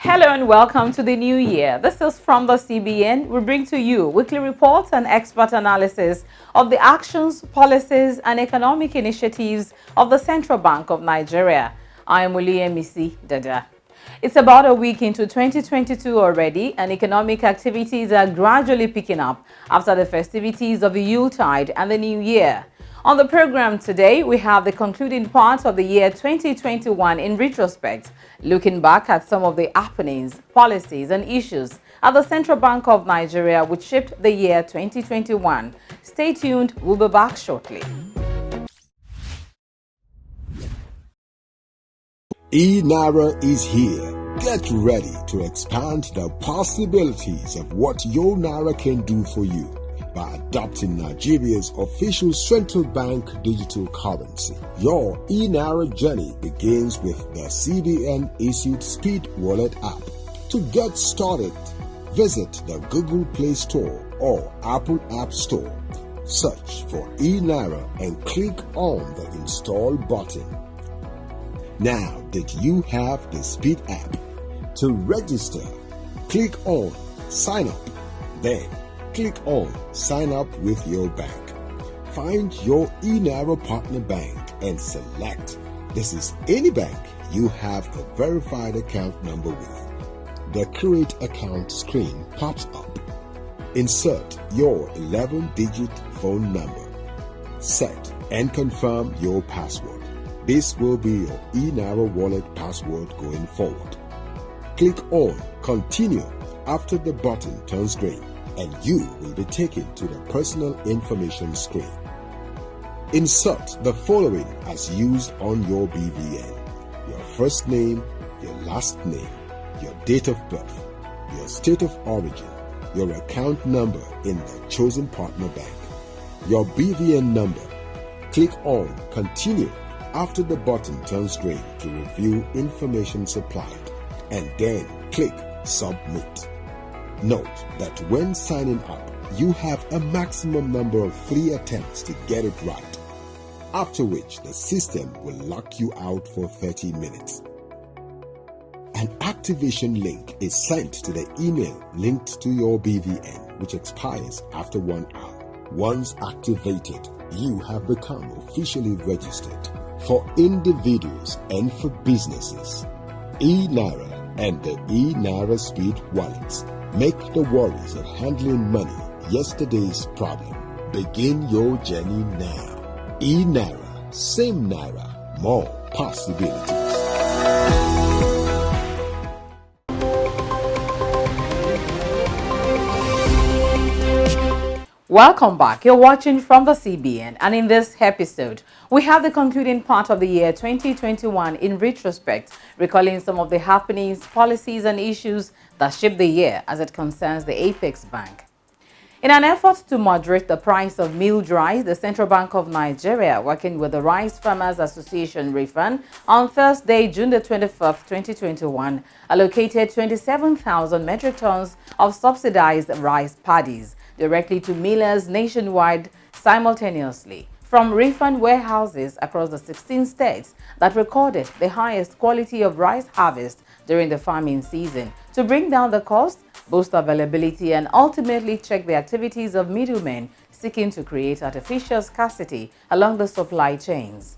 Hello and welcome to the new year. This is from the CBN. We bring to you weekly reports and expert analysis of the actions, policies, and economic initiatives of the Central Bank of Nigeria. I am Misi Dada. It's about a week into 2022 already, and economic activities are gradually picking up after the festivities of the Yuletide and the New Year. On the program today, we have the concluding part of the year 2021 in retrospect, looking back at some of the happenings, policies, and issues at the Central Bank of Nigeria which shaped the year 2021. Stay tuned, we'll be back shortly. E-Naira is here. Get ready to expand the possibilities of what your Naira can do for you by adopting Nigeria's official central bank digital currency. Your e-Naira journey begins with the CBN issued Speed Wallet app. To get started, visit the Google Play Store or Apple App Store. Search for e-Naira and click on the install button. Now that you have the Speed app, to register, click on Sign Up. Then click on Sign Up with your bank. Find your e-Naira partner bank and select. This is any bank you have a verified account number with. The Create Account screen pops up. Insert your 11-digit phone number. Set and confirm your password. This will be your e-Naira wallet password going forward. Click on Continue after the button turns green, and you will be taken to the personal information screen. Insert the following as used on your BVN: your first name, your last name, your date of birth, your state of origin, your account number in the chosen partner bank, your BVN number. Click on Continue after the button turns green to review information supplied, and then click Submit. Note that when signing up, you have a maximum number of 3 attempts to get it right, after which the system will lock you out for 30 minutes. An activation link is sent to the email linked to your BVN, which expires after 1 hour. Once activated, you have become officially registered. For individuals and for businesses, e-Naira and the e-Naira Speed wallets make the worries of handling money yesterday's problem. Begin your journey now. E-Naira, same Naira, more possibilities. Welcome back. You're watching from the CBN, and in this episode, we have the concluding part of the year 2021 in retrospect, recalling some of the happenings, policies, and issues that shaped the year as it concerns the Apex Bank. In an effort to moderate the price of milled rice, the Central Bank of Nigeria, working with the Rice Farmers Association (RIFAN), on Thursday, June the 25th, 2021, allocated 27,000 metric tons of subsidized rice paddies directly to millers nationwide simultaneously from RIFAN warehouses across the 16 states that recorded the highest quality of rice harvest during the farming season, to bring down the cost, boost availability, and ultimately check the activities of middlemen seeking to create artificial scarcity along the supply chains.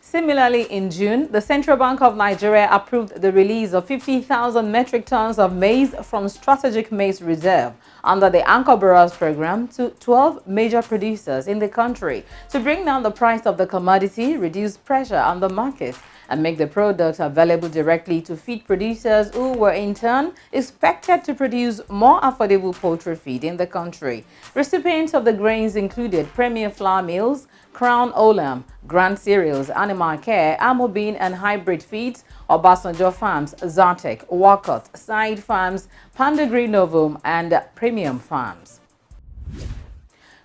Similarly, in June, the Central Bank of Nigeria approved the release of 50,000 metric tons of maize from Strategic Maize Reserve under the Anchor Borrowers Program to 12 major producers in the country to bring down the price of the commodity, reduce pressure on the market, and make the product available directly to feed producers who were in turn expected to produce more affordable poultry feed in the country. Recipients of the grains included Premier Flour Mills, Crown Olam, Grand Cereals, Animal Care, Amobin and Hybrid Feeds, Obasanjo Farms, Zartec, Wakot, Side Farms, Pandegri Novum, and Premium Farms.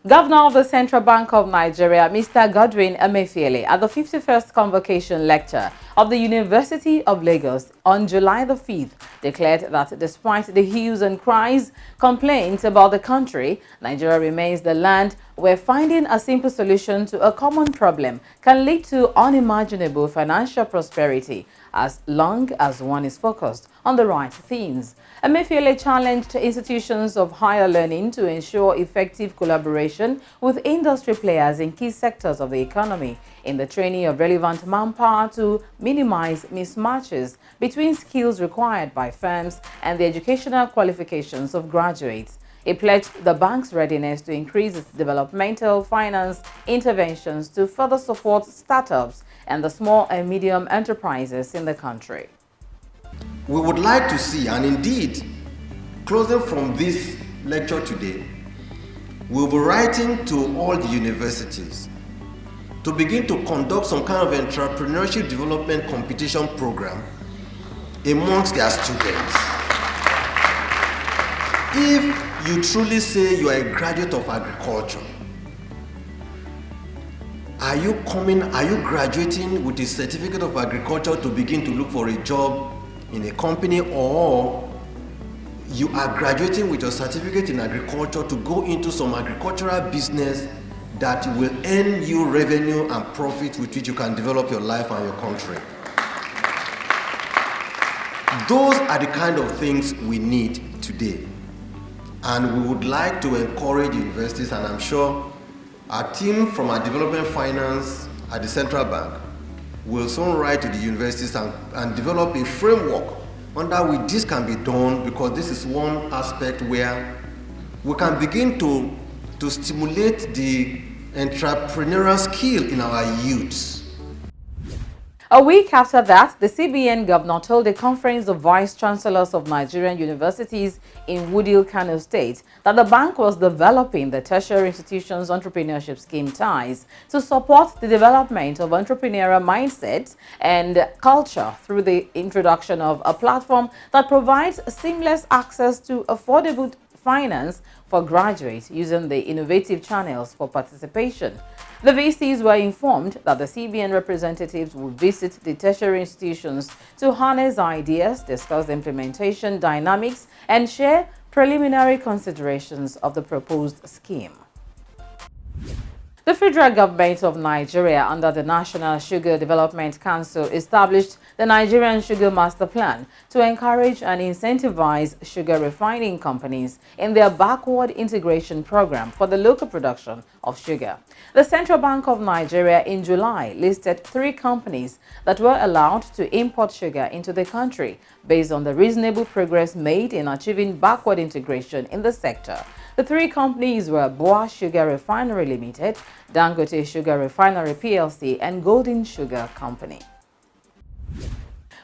Governor of the Central Bank of Nigeria, Mr. Godwin Emefiele, at the 51st Convocation Lecture of the University of Lagos on July the 5th, declared that despite the hues and cries, complaints about the country, Nigeria remains the land where finding a simple solution to a common problem can lead to unimaginable financial prosperity, as long as one is focused on the right themes. Emefiele challenged institutions of higher learning to ensure effective collaboration with industry players in key sectors of the economy in the training of relevant manpower to minimize mismatches between skills required by firms and the educational qualifications of graduates. He pledged the bank's readiness to increase its developmental finance interventions to further support startups and the small and medium enterprises in the country. We would like to see, and indeed, closing from this lecture today, we'll be writing to all the universities to begin to conduct some kind of entrepreneurship development competition program amongst their students. If you truly say you are a graduate of agriculture, are you graduating with a certificate of agriculture to begin to look for a job in a company, or you are graduating with your certificate in agriculture to go into some agricultural business that will earn you revenue and profit with which you can develop your life and your country? Those are the kind of things we need today. And we would like to encourage universities, and I'm sure our team from our development finance at the central bank will soon write to the universities and develop a framework under which this can be done, because this is one aspect where we can begin to stimulate the entrepreneurial skill in our youths. A week after that, the CBN governor told a conference of vice-chancellors of Nigerian universities in Wudil, Kano State, that the bank was developing the tertiary institutions entrepreneurship scheme TIES to support the development of entrepreneurial mindsets and culture through the introduction of a platform that provides seamless access to affordable finance for graduates using the innovative channels for participation. The VCs were informed that the CBN representatives would visit the tertiary institutions to harness ideas, discuss implementation dynamics, and share preliminary considerations of the proposed scheme. The federal government of Nigeria, under the National Sugar Development Council, established the Nigerian Sugar Master Plan to encourage and incentivize sugar refining companies in their backward integration program for the local production of sugar. The Central Bank of Nigeria in July listed 3 companies that were allowed to import sugar into the country based on the reasonable progress made in achieving backward integration in the sector. The 3 companies were Boa Sugar Refinery Limited, Dangote Sugar Refinery PLC, and Golden Sugar Company.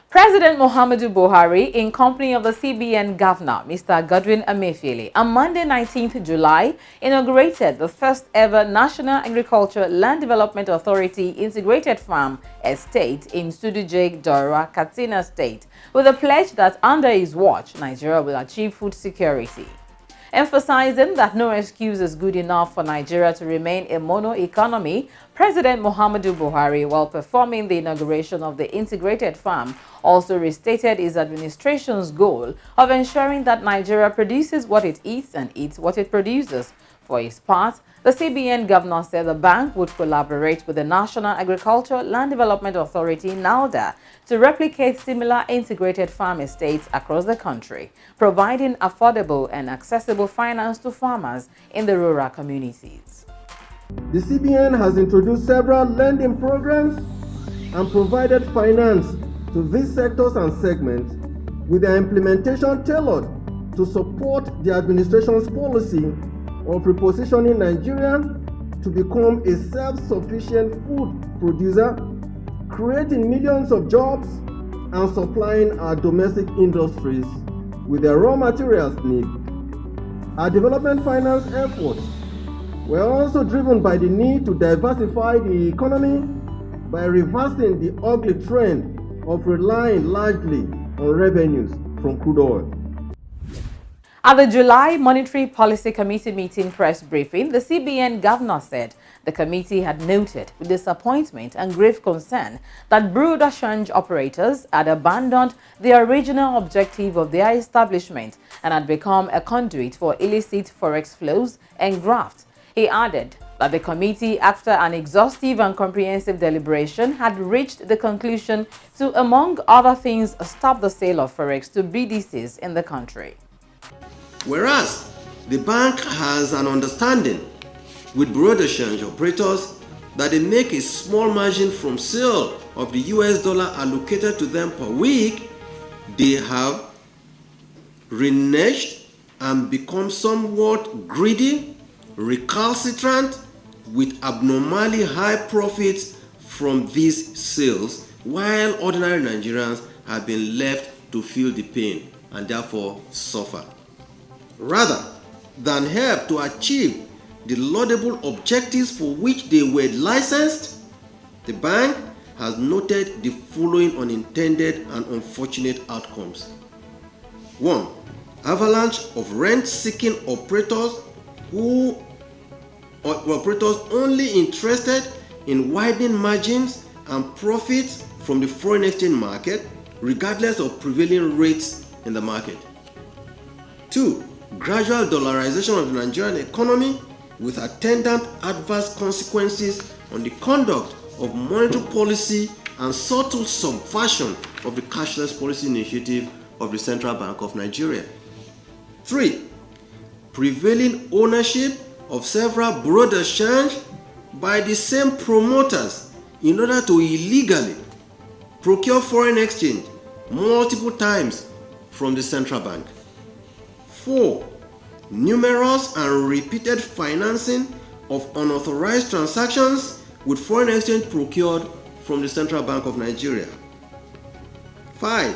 President Muhammadu Buhari, in company of the CBN Governor, Mr. Godwin Emefiele, on Monday 19th July, inaugurated the first ever National Agriculture Land Development Authority Integrated Farm Estate in Suduje, Dora, Katsina State, with a pledge that under his watch, Nigeria will achieve food security. Emphasizing that no excuse is good enough for Nigeria to remain a mono economy, President Muhammadu Buhari, while performing the inauguration of the integrated farm, also restated his administration's goal of ensuring that Nigeria produces what it eats and eats what it produces. For his part, the CBN governor said the bank would collaborate with the National Agricultural Land Development Authority, NALDA, to replicate similar integrated farm estates across the country, providing affordable and accessible finance to farmers in the rural communities. The CBN has introduced several lending programs and provided finance to these sectors and segments, with their implementation tailored to support the administration's policy of repositioning Nigeria to become a self-sufficient food producer, creating millions of jobs and supplying our domestic industries with the raw materials needed. Our development finance efforts were also driven by the need to diversify the economy by reversing the ugly trend of relying largely on revenues from crude oil. At the July Monetary Policy Committee meeting press briefing, the CBN governor said the committee had noted with disappointment and grave concern that brood exchange operators had abandoned the original objective of their establishment and had become a conduit for illicit forex flows and graft. He added that the committee, after an exhaustive and comprehensive deliberation, had reached the conclusion to, among other things, stop the sale of forex to BDCs in the country. Whereas the bank has an understanding with bureau de change operators that they make a small margin from sale of the US dollar allocated to them per week, they have reneged and become somewhat greedy, recalcitrant, with abnormally high profits from these sales, while ordinary Nigerians have been left to feel the pain and therefore suffer. Rather than help to achieve the laudable objectives for which they were licensed, the bank has noted the following unintended and unfortunate outcomes. 1. Avalanche of rent-seeking operators operators only interested in widening margins and profits from the foreign exchange market, regardless of prevailing rates in the market. 2. Gradual dollarization of the Nigerian economy with attendant adverse consequences on the conduct of monetary policy and subtle subversion of the cashless policy initiative of the Central Bank of Nigeria. 3. Prevailing ownership of several bureau de change by the same promoters in order to illegally procure foreign exchange multiple times from the central bank. 4. Numerous and repeated financing of unauthorized transactions with foreign exchange procured from the Central Bank of Nigeria. 5.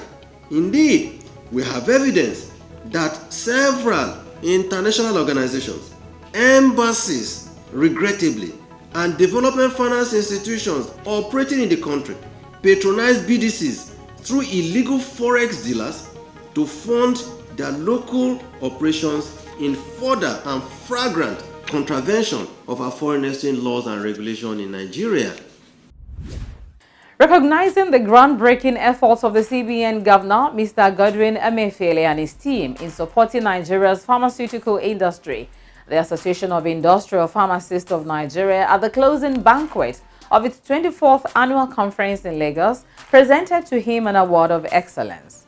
Indeed, we have evidence that several international organizations, embassies, regrettably, and development finance institutions operating in the country patronize BDCs through illegal forex dealers to fund their local operations in further and flagrant contravention of our foreign exchange laws and regulations in Nigeria. Recognizing the groundbreaking efforts of the CBN governor, Mr. Godwin Emefiele, and his team in supporting Nigeria's pharmaceutical industry, the Association of Industrial Pharmacists of Nigeria, at the closing banquet of its 24th annual conference in Lagos, presented to him an award of excellence.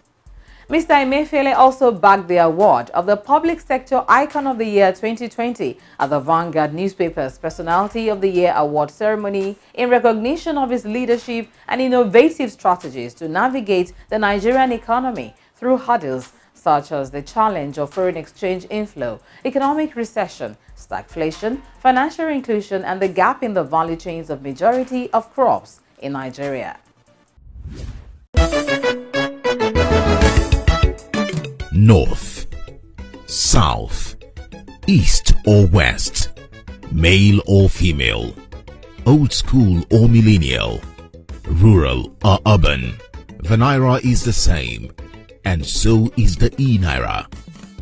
Mr. Emefiele also bagged the award of the Public Sector Icon of the Year 2020 at the Vanguard newspaper's Personality of the Year award ceremony in recognition of his leadership and innovative strategies to navigate the Nigerian economy through hurdles such as the challenge of foreign exchange inflow, economic recession, stagflation, financial inclusion, and the gap in the value chains of majority of crops in Nigeria. North, South, East or West, male or female, old school or millennial, rural or urban, the Naira is the same, and so is the e-Naira.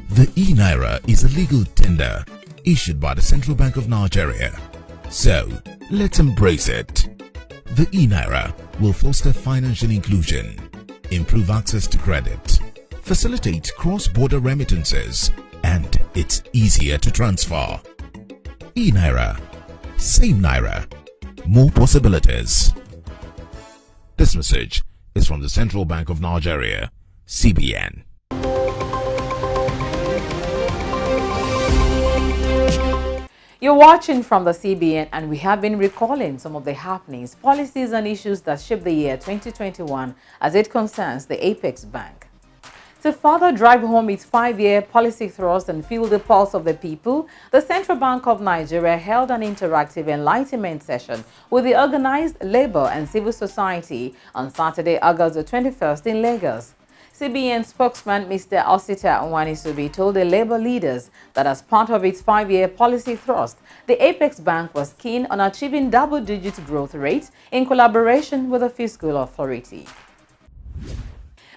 The e-Naira is a legal tender issued by the Central Bank of Nigeria. So, let's embrace it. The e-Naira will foster financial inclusion, improve access to credit, facilitate cross-border remittances, and it's easier to transfer. E-Naira, same Naira, more possibilities. This message is from the Central Bank of Nigeria, CBN. You're watching from the CBN, and we have been recalling some of the happenings, policies, and issues that shaped the year 2021 as it concerns the Apex Bank. To further drive home its 5-year policy thrust and feel the pulse of the people, the Central Bank of Nigeria held an interactive enlightenment session with the organized labor and civil society on Saturday, August the 21st in Lagos. CBN spokesman Mr. Osita Nwanisubi told the labor leaders that as part of its 5-year policy thrust, the Apex Bank was keen on achieving double-digit growth rates in collaboration with the fiscal authority.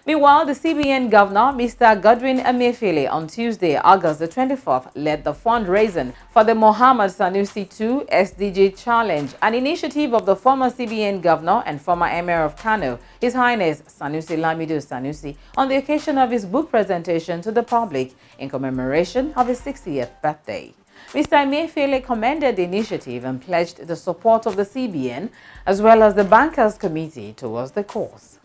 Meanwhile, the CBN governor, Mr. Godwin Emefiele, on Tuesday, August the 24th, led the fundraising for the Mohammed Sanusi II SDG Challenge, an initiative of the former CBN governor and former Emir of Kano, His Highness Sanusi Lamido Sanusi, on the occasion of his book presentation to the public in commemoration of his 60th birthday. Mr. Emefiele commended the initiative and pledged the support of the CBN as well as the Bankers Committee towards the cause.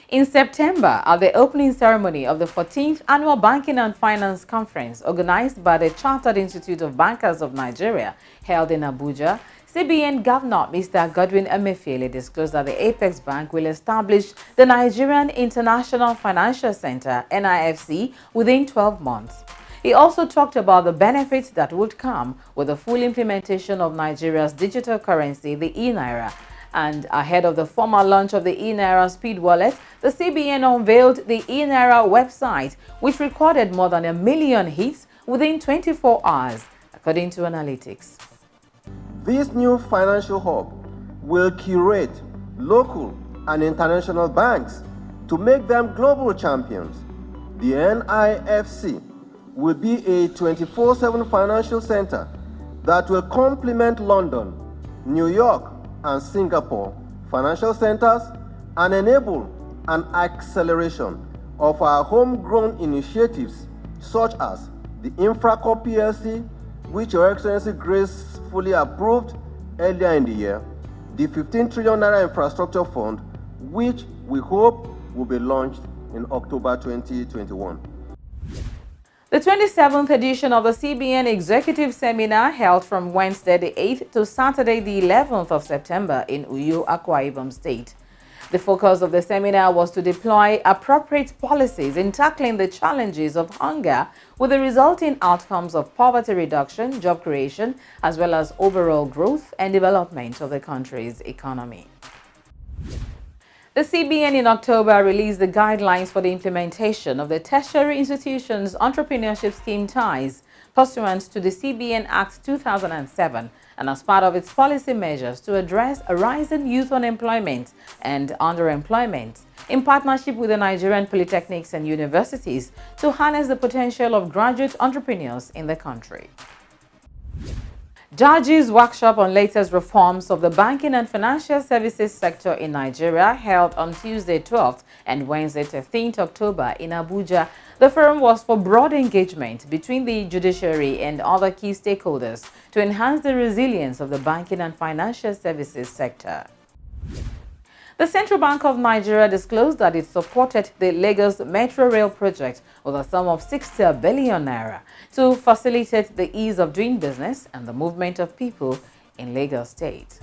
In September, at the opening ceremony of the 14th Annual Banking and Finance Conference organized by the Chartered Institute of Bankers of Nigeria, held in Abuja, CBN Governor Mr. Godwin Emefiele disclosed that the Apex Bank will establish the Nigerian International Financial Center (NIFC) within 12 months. He also talked about the benefits that would come with the full implementation of Nigeria's digital currency, the e-Naira. And ahead of the formal launch of the e-Naira Speed Wallet, the CBN unveiled the e-Naira website, which recorded more than 1 million hits within 24 hours, according to analytics. This new financial hub will curate local and international banks to make them global champions. The NIFC will be a 24/7 financial center that will complement London, New York, and Singapore financial centers and enable an acceleration of our homegrown initiatives such as the Infracorp PLC, which Your Excellency gracefully approved earlier in the year, the 15 trillion naira infrastructure fund, which we hope will be launched in October 2021. The 27th edition of the CBN Executive Seminar held from Wednesday the 8th to Saturday the 11th of September in Uyo, Akwa Ibom State. The focus of the seminar was to deploy appropriate policies in tackling the challenges of hunger with the resulting outcomes of poverty reduction, job creation, as well as overall growth and development of the country's economy. The CBN in October released the guidelines for the implementation of the Tertiary Institutions Entrepreneurship Scheme ties pursuant to the CBN Act 2007 and as part of its policy measures to address a rising youth unemployment and underemployment in partnership with the Nigerian polytechnics and universities to harness the potential of graduate entrepreneurs in the country. Judges' workshop on latest reforms of the banking and financial services sector in Nigeria held on Tuesday 12th and Wednesday 13th October in Abuja. The forum was for broad engagement between the judiciary and other key stakeholders to enhance the resilience of the banking and financial services sector. The Central Bank of Nigeria disclosed that it supported the Lagos Metro Rail project with a sum of 60 billion naira to facilitate the ease of doing business and the movement of people in Lagos State.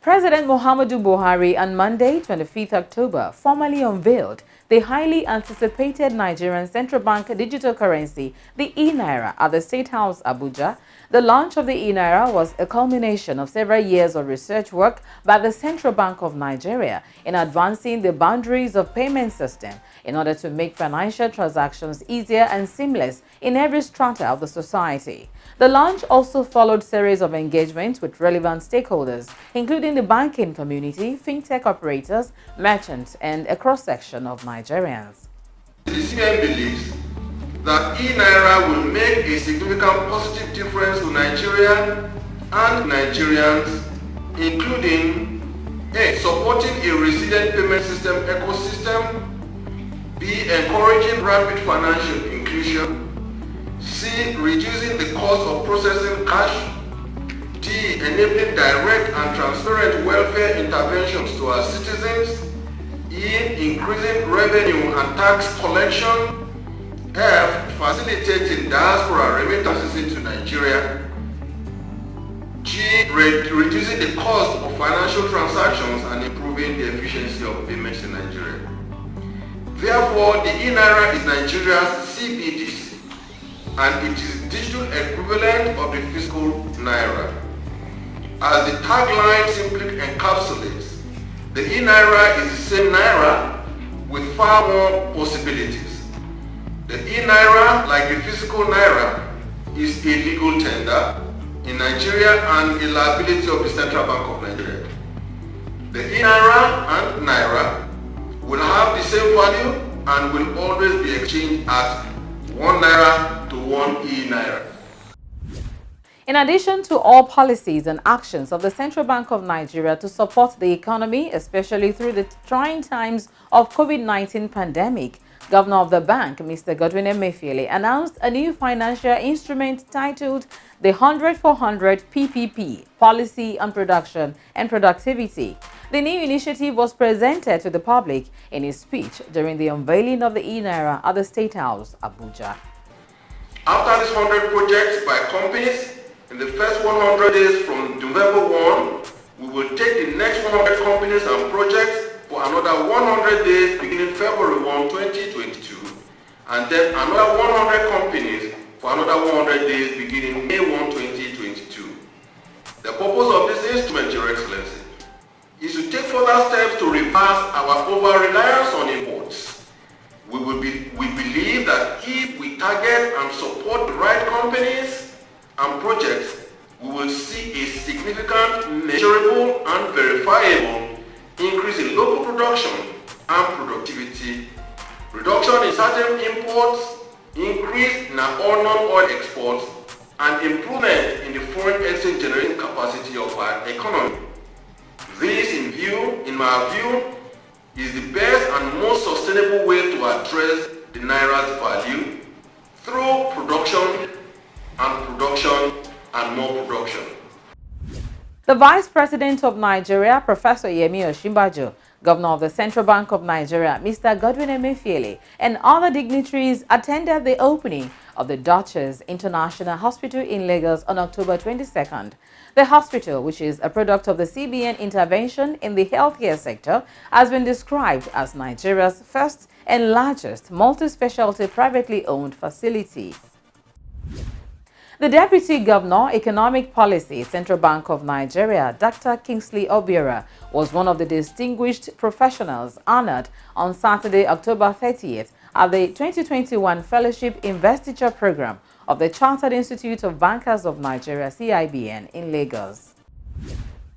President Muhammadu Buhari on Monday, 25th October, formally unveiled the highly anticipated Nigerian Central Bank digital currency, the e-Naira, at the State House, Abuja. The launch of the e-Naira was a culmination of several years of research work by the Central Bank of Nigeria in advancing the boundaries of payment system in order to make financial transactions easier and seamless in every strata of the society. The launch also followed a series of engagements with relevant stakeholders, including the banking community, fintech operators, merchants, and a cross-section of Nigerians. The CBN believes that e-Naira will make a significant positive difference to Nigeria and Nigerians, including A. Supporting a resilient payment system ecosystem, B. Encouraging rapid financial inclusion, C. Reducing the cost of processing cash, D. Enabling direct and transparent welfare interventions to our citizens, E. Increasing revenue and tax collection, F. Facilitating diaspora remittances into Nigeria, G. Reducing the cost of financial transactions and improving the efficiency of payments in Nigeria. Therefore, the e-Naira is Nigeria's CBDC, and it is digital equivalent of the physical Naira. As the tagline simply encapsulates, the e-Naira is the same Naira with far more possibilities. The e-Naira, like the physical Naira, is a legal tender in Nigeria and a liability of the Central Bank of Nigeria. The e-Naira and Naira will have the same value and will always be exchanged at 1 Naira to 1 e-Naira. In addition to all policies and actions of the Central Bank of Nigeria to support the economy, especially through the trying times of COVID-19 pandemic, Governor of the bank, Mr. Godwin Emefiele, announced a new financial instrument titled the 100 for 100 PPP, Policy on Production and Productivity. The new initiative was presented to the public in his speech during the unveiling of the e-Naira at the State House, Abuja. After these 100 projects by companies, in the first 100 days from November 1, we will take the next 100 companies and projects for another 100 days beginning February 1, 2022, and then another 100 companies for another 100 days beginning May 1, 2022. The purpose of this instrument, Your Excellency, is to take further steps to reverse our over-reliance on imports. We believe that if we target and support the right companies and projects, we will see a significant, measurable and verifiable increase in local production and productivity, reduction in certain imports, increase in our non-oil exports, and improvement in the foreign exchange generating capacity of our economy. This, in my view, is the best and most sustainable way to address the Naira's value through production and more production. The Vice President of Nigeria, Professor Yemi Osinbajo, Governor of the Central Bank of Nigeria, Mr. Godwin Emefiele, and other dignitaries attended the opening of the Duchess International Hospital in Lagos on October 22nd. The hospital, which is a product of the CBN intervention in the healthcare sector, has been described as Nigeria's first and largest multi-specialty privately owned facility. The Deputy Governor, Economic Policy, Central Bank of Nigeria, Dr. Kingsley Obiora, was one of the distinguished professionals honored on Saturday, October 30th at the 2021 Fellowship Investiture Program of the Chartered Institute of Bankers of Nigeria, CIBN, in Lagos.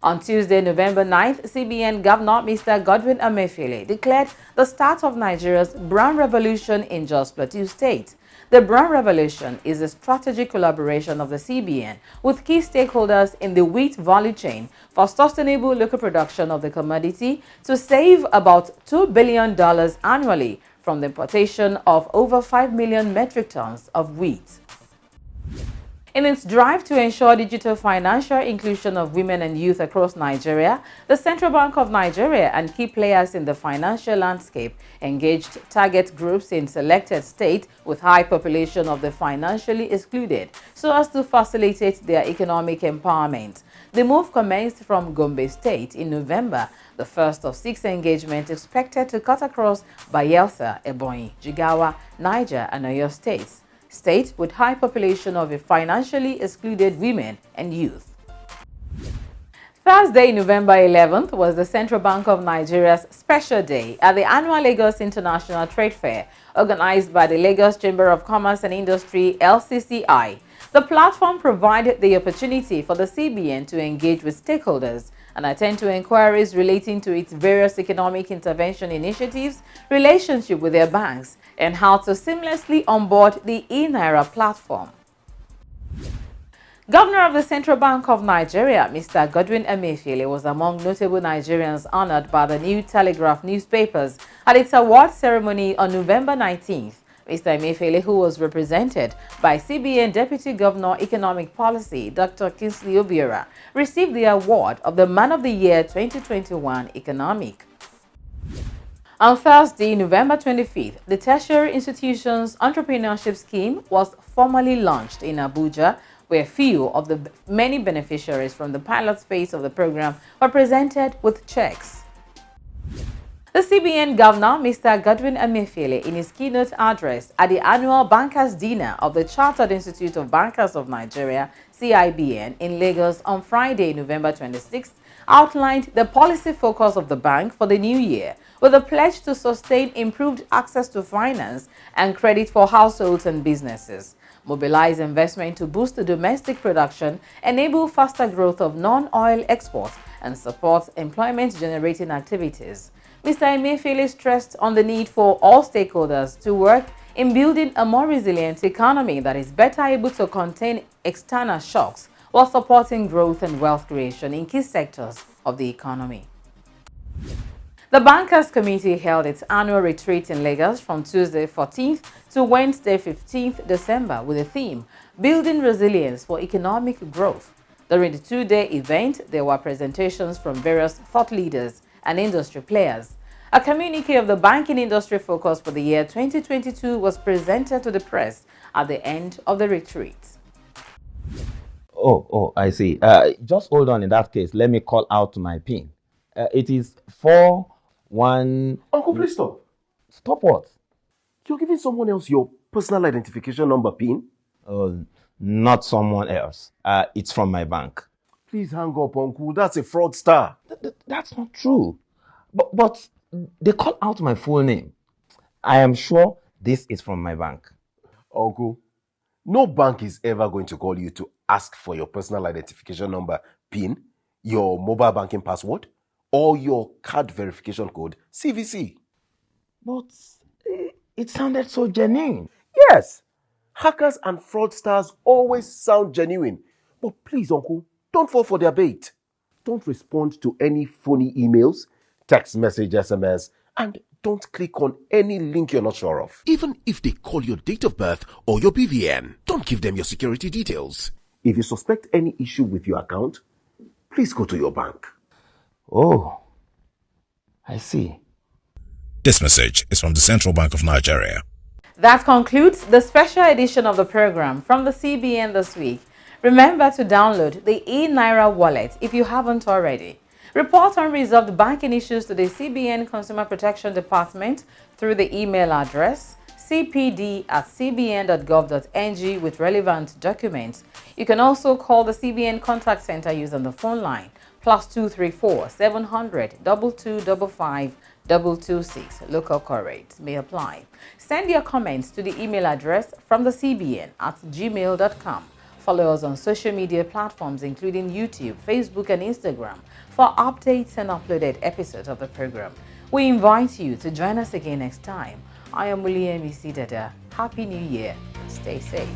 On Tuesday, November 9th, CBN Governor Mr. Godwin Emefiele declared the start of Nigeria's Brown Revolution in Jos Plateau State. The Brown Revolution is a strategic collaboration of the CBN with key stakeholders in the wheat value chain for sustainable local production of the commodity to save about $2 billion annually from the importation of over 5 million metric tons of wheat. In its drive to ensure digital financial inclusion of women and youth across Nigeria, the Central Bank of Nigeria and key players in the financial landscape engaged target groups in selected states with high population of the financially excluded so as to facilitate their economic empowerment. The move commenced from Gombe State in November, the first of 6 engagements expected to cut across Bayelsa, Ebonyi, Jigawa, Niger, and Oyo states. States with high population of financially excluded women and youth. Thursday, November 11th was the Central Bank of Nigeria's special day at the annual Lagos International Trade Fair organized by the Lagos Chamber of Commerce and Industry, LCCI. The platform provided the opportunity for the CBN to engage with stakeholders and attend to inquiries relating to its various economic intervention initiatives, relationship with their banks, and how to seamlessly onboard the e-Naira platform. Governor of the Central Bank of Nigeria, Mr. Godwin Emefiele, was among notable Nigerians honored by the New Telegraph newspapers at its award ceremony on November 19th. Mr. Emefiele, who was represented by CBN Deputy Governor Economic Policy, Dr. Kingsley Obiora, received the award of the Man of the Year 2021 Economic. On Thursday, November 25th, the Tertiary Institutions Entrepreneurship Scheme was formally launched in Abuja, where few of the many beneficiaries from the pilot phase of the program were presented with checks. The CBN Governor, Mr. Godwin Emefiele, in his keynote address at the annual Bankers Dinner of the Chartered Institute of Bankers of Nigeria, CIBN, in Lagos on Friday, November 26th, outlined the policy focus of the bank for the new year, with a pledge to sustain improved access to finance and credit for households and businesses, mobilize investment to boost domestic production, enable faster growth of non-oil exports, and support employment-generating activities. Mr. Emefiele stressed on the need for all stakeholders to work in building a more resilient economy that is better able to contain external shocks while supporting growth and wealth creation in key sectors of the economy. The Bankers Committee held its annual retreat in Lagos from Tuesday 14th to Wednesday 15th December with the theme, Building Resilience for Economic Growth. During the two-day event, there were presentations from various thought leaders and industry players. A communique of the banking industry focus for the year 2022 was presented to the press at the end of the retreat. I see. Just hold on in that case. Let me call out my PIN. It is 41... Uncle, please stop. Stop what? You're giving someone else your personal identification number PIN? Not someone else. It's from my bank. Please hang up, Uncle. That's a fraudster. That's not true. But they call out my full name. I am sure this is from my bank. Uncle, no bank is ever going to call you to ask for your personal identification number PIN, your mobile banking password, or your card verification code, CVC. But it sounded so genuine. Yes, hackers and fraudsters always sound genuine. But please, Uncle, don't fall for their bait. Don't respond to any phony emails, text message, SMS, and don't click on any link you're not sure of. Even if they call your date of birth or your BVN, don't give them your security details. If you suspect any issue with your account, please go to your bank. Oh, I see. This message is from the Central Bank of Nigeria. That concludes the special edition of the program from the CBN this week. Remember to download the eNaira wallet if you haven't already. Report unresolved banking issues to the CBN Consumer Protection Department through the email address cpd@cbn.gov.ng with relevant documents. You can also call the CBN Contact Center using the phone line +234 700 2255 226. Local call rates may apply. Send your comments to the email address from the cbn@gmail.com. Follow us on social media platforms including YouTube, Facebook, and Instagram for updates and uploaded episodes of the program. We invite you to join us again next time. I am William Isidada. Happy New Year. Stay safe.